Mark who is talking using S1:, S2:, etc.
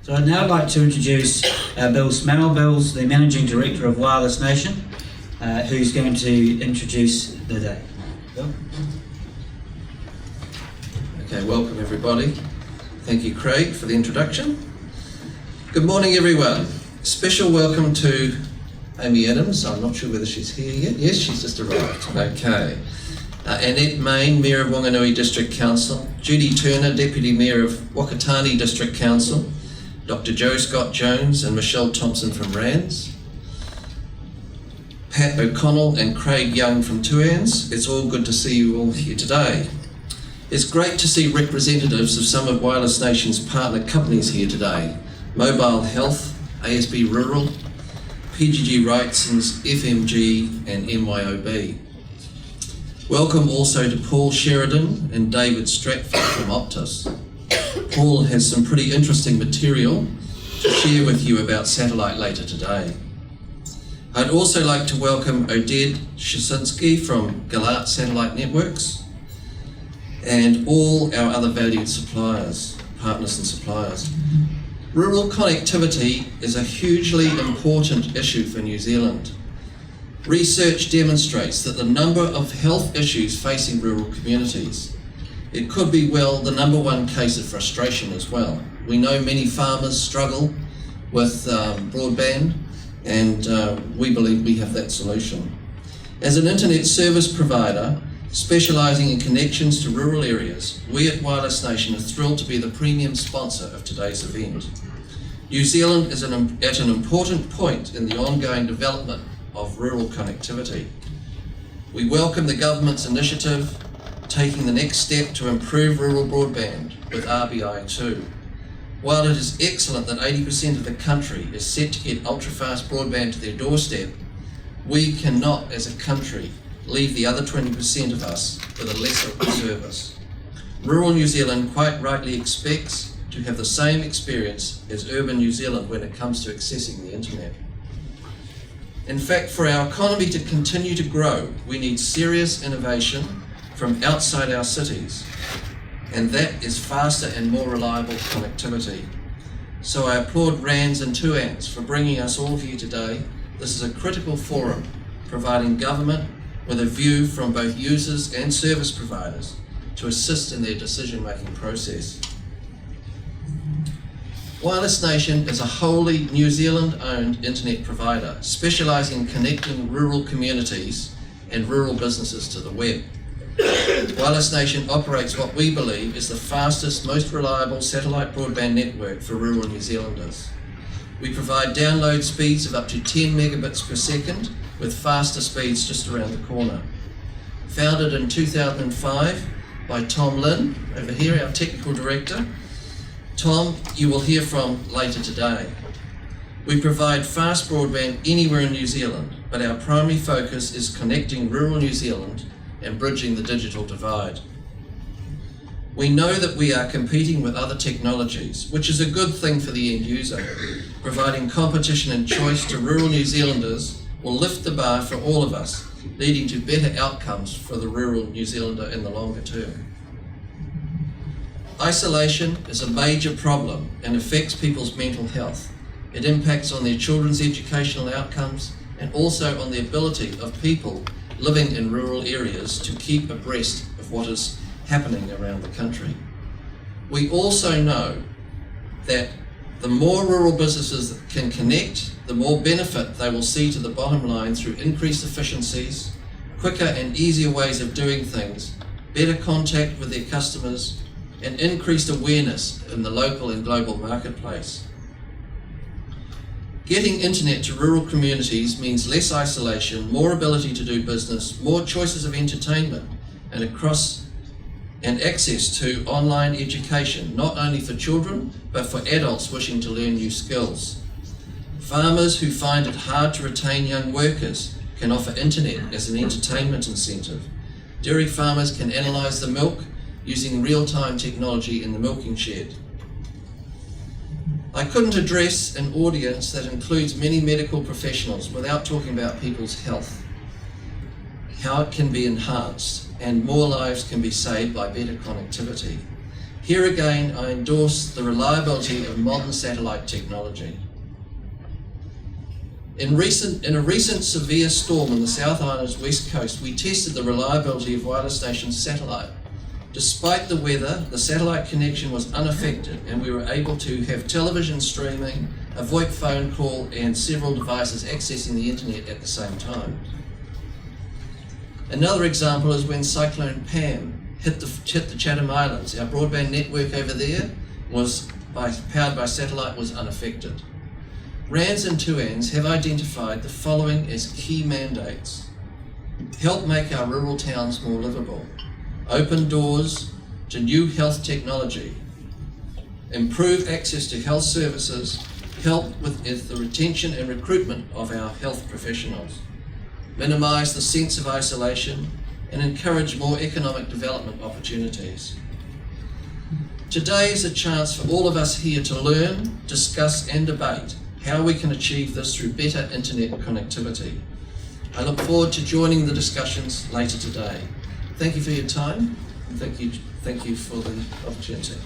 S1: So I'd now like to introduce Bill Smale. Bill's the Managing Director of Wireless Nation, who's going to introduce the day. Bill?
S2: Okay, welcome everybody. Thank you, Craig, for the introduction. Good morning, everyone. Special welcome to Amy Adams. I'm not sure whether she's here yet. Yes, she's just arrived. Okay. Annette Main, Mayor of Wanganui District Council. Judy Turner, Deputy Mayor of Wakatani District Council. Dr. Joe Scott Jones and Michelle Thompson from Rands. Pat O'Connell and Craig Young from Tuans. It's all good to see you all here today. It's great to see representatives of some of Wireless Nation's partner companies here today. Mobile Health, ASB Rural, PGG Wrightson's, FMG and MYOB. Welcome also to Paul Sheridan and David Stratford from Optus. Paul has some pretty interesting material to share with you about satellite later today. I'd also like to welcome Oded Shasinski from Galat Satellite Networks and all our other valued suppliers, partners and suppliers. Rural connectivity is a hugely important issue for New Zealand. Research demonstrates that the number of health issues facing rural communities, it could be the number one case of frustration as well. We know many farmers struggle with broadband, and we believe we have that solution. As an internet service provider specialising in connections to rural areas, we at Wireless Nation are thrilled to be the premium sponsor of today's event. New Zealand is at an important point in the ongoing development of rural connectivity. We welcome the government's initiative taking the next step to improve rural broadband with RBI2. While it is excellent that 80% of the country is set to get ultra-fast broadband to their doorstep, we cannot as a country leave the other 20% of us with a lesser service. Rural New Zealand quite rightly expects to have the same experience as urban New Zealand when it comes to accessing the internet. In fact, for our economy to continue to grow, we need serious innovation from outside our cities, and that is faster and more reliable connectivity. So I applaud Rands and Tuans for bringing us all here today. This is a critical forum, providing government with a view from both users and service providers to assist in their decision-making process. Wireless Nation is a wholly New Zealand-owned internet provider, specialising in connecting rural communities and rural businesses to the web. Wireless Nation operates what we believe is the fastest, most reliable satellite broadband network for rural New Zealanders. We provide download speeds of up to 10 megabits per second, with faster speeds just around the corner. Founded in 2005 by Tom Lynn, over here, our technical director. Tom, you will hear from later today. We provide fast broadband anywhere in New Zealand, but our primary focus is connecting rural New Zealand and bridging the digital divide. We know that we are competing with other technologies, which is a good thing for the end user. Providing competition and choice to rural New Zealanders will lift the bar for all of us, leading to better outcomes for the rural New Zealander in the longer term. Isolation is a major problem and affects people's mental health. It impacts on their children's educational outcomes and also on the ability of people living in rural areas to keep abreast of what is happening around the country. We also know that the more rural businesses can connect, the more benefit they will see to the bottom line through increased efficiencies, quicker and easier ways of doing things, better contact with their customers, and increased awareness in the local and global marketplace. Getting internet to rural communities means less isolation, more ability to do business, more choices of entertainment, and access to online education, not only for children, but for adults wishing to learn new skills. Farmers who find it hard to retain young workers can offer internet as an entertainment incentive. Dairy farmers can analyse the milk using real-time technology in the milking shed. I couldn't address an audience that includes many medical professionals without talking about people's health, how it can be enhanced, and more lives can be saved by better connectivity. Here again, I endorse the reliability of modern satellite technology. In a recent severe storm on the South Island's west coast, we tested the reliability of Wireless Nation's satellite. Despite the weather, the satellite connection was unaffected and we were able to have television streaming, a VoIP phone call and several devices accessing the internet at the same time. Another example is when Cyclone Pam hit the Chatham Islands. Our broadband network over there powered by satellite was unaffected. RANZ and 2ANZ have identified the following as key mandates. Help make our rural towns more livable. Open doors to new health technology. Improve access to health services. Help with the retention and recruitment of our health professionals. Minimise the sense of isolation and encourage more economic development opportunities. Today is a chance for all of us here to learn, discuss and debate how we can achieve this through better internet connectivity. I look forward to joining the discussions later today. Thank you for your time and thank you for the opportunity.